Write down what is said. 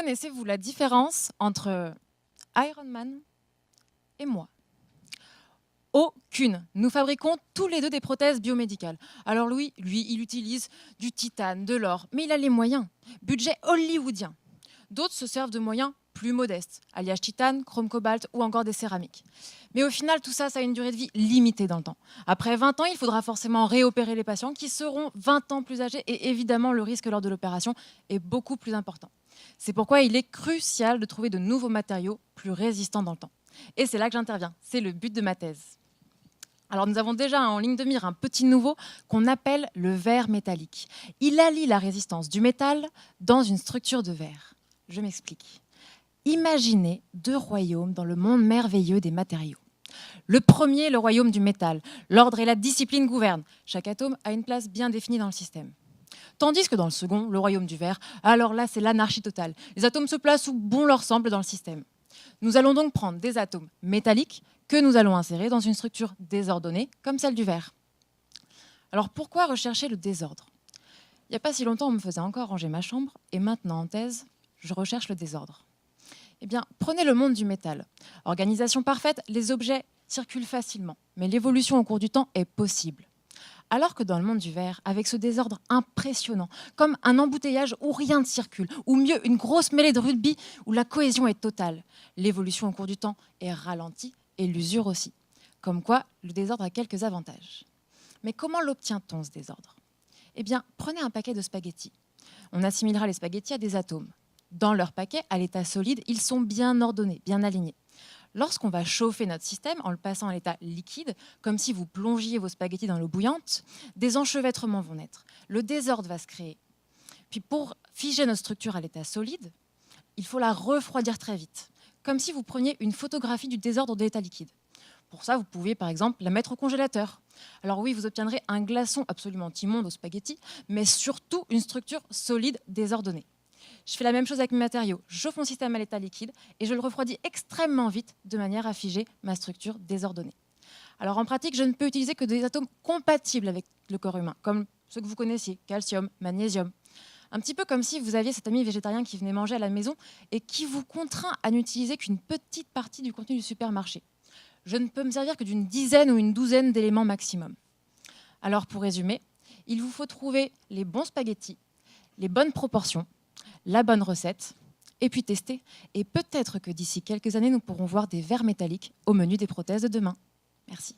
Connaissez-vous la différence entre Iron Man et moi? Aucune. Nous fabriquons tous les deux des prothèses biomédicales. Alors lui, il utilise du titane, de l'or, mais il a les moyens. Budget hollywoodien. D'autres se servent de moyens plus modestes, alliage titane, chrome cobalt ou encore des céramiques. Mais au final, tout ça, ça a une durée de vie limitée dans le temps. Après 20 ans, il faudra forcément réopérer les patients qui seront 20 ans plus âgés et évidemment, le risque lors de l'opération est beaucoup plus important. C'est pourquoi il est crucial de trouver de nouveaux matériaux plus résistants dans le temps. Et c'est là que j'interviens, c'est le but de ma thèse. Alors nous avons déjà en ligne de mire un petit nouveau qu'on appelle le verre métallique. Il allie la résistance du métal dans une structure de verre. Je m'explique. Imaginez deux royaumes dans le monde merveilleux des matériaux. Le premier, le royaume du métal. L'ordre et la discipline gouvernent. Chaque atome a une place bien définie dans le système. Tandis que dans le second, le royaume du verre, alors là, c'est l'anarchie totale. Les atomes se placent où bon leur semble dans le système. Nous allons donc prendre des atomes métalliques que nous allons insérer dans une structure désordonnée, comme celle du verre. Alors pourquoi rechercher le désordre? Il n'y a pas si longtemps, on me faisait encore ranger ma chambre, et maintenant, en thèse, je recherche le désordre. Eh bien, prenez le monde du métal. Organisation parfaite, les objets circulent facilement, mais l'évolution au cours du temps est possible. Alors que dans le monde du verre, avec ce désordre impressionnant, comme un embouteillage où rien ne circule, ou mieux, une grosse mêlée de rugby où la cohésion est totale, l'évolution au cours du temps est ralentie et l'usure aussi. Comme quoi, le désordre a quelques avantages. Mais comment l'obtient-on, ce désordre? Eh bien, prenez un paquet de spaghettis. On assimilera les spaghettis à des atomes. Dans leur paquet, à l'état solide, ils sont bien ordonnés, bien alignés. Lorsqu'on va chauffer notre système en le passant à l'état liquide, comme si vous plongiez vos spaghettis dans l'eau bouillante, des enchevêtrements vont naître. Le désordre va se créer. Puis pour figer notre structure à l'état solide, il faut la refroidir très vite, comme si vous preniez une photographie du désordre de l'état liquide. Pour ça, vous pouvez par exemple la mettre au congélateur. Alors oui, vous obtiendrez un glaçon absolument immonde aux spaghettis, mais surtout une structure solide désordonnée. Je fais la même chose avec mes matériaux. Je chauffe mon système à l'état liquide et je le refroidis extrêmement vite de manière à figer ma structure désordonnée. Alors en pratique, je ne peux utiliser que des atomes compatibles avec le corps humain, comme ceux que vous connaissiez, calcium, magnésium. Un petit peu comme si vous aviez cet ami végétarien qui venait manger à la maison et qui vous contraint à n'utiliser qu'une petite partie du contenu du supermarché. Je ne peux me servir que d'une dizaine ou une douzaine d'éléments maximum. Alors pour résumer, il vous faut trouver les bons spaghettis, les bonnes proportions, la bonne recette, et puis tester. Et peut-être que d'ici quelques années, nous pourrons voir des verres métalliques au menu des prothèses de demain. Merci.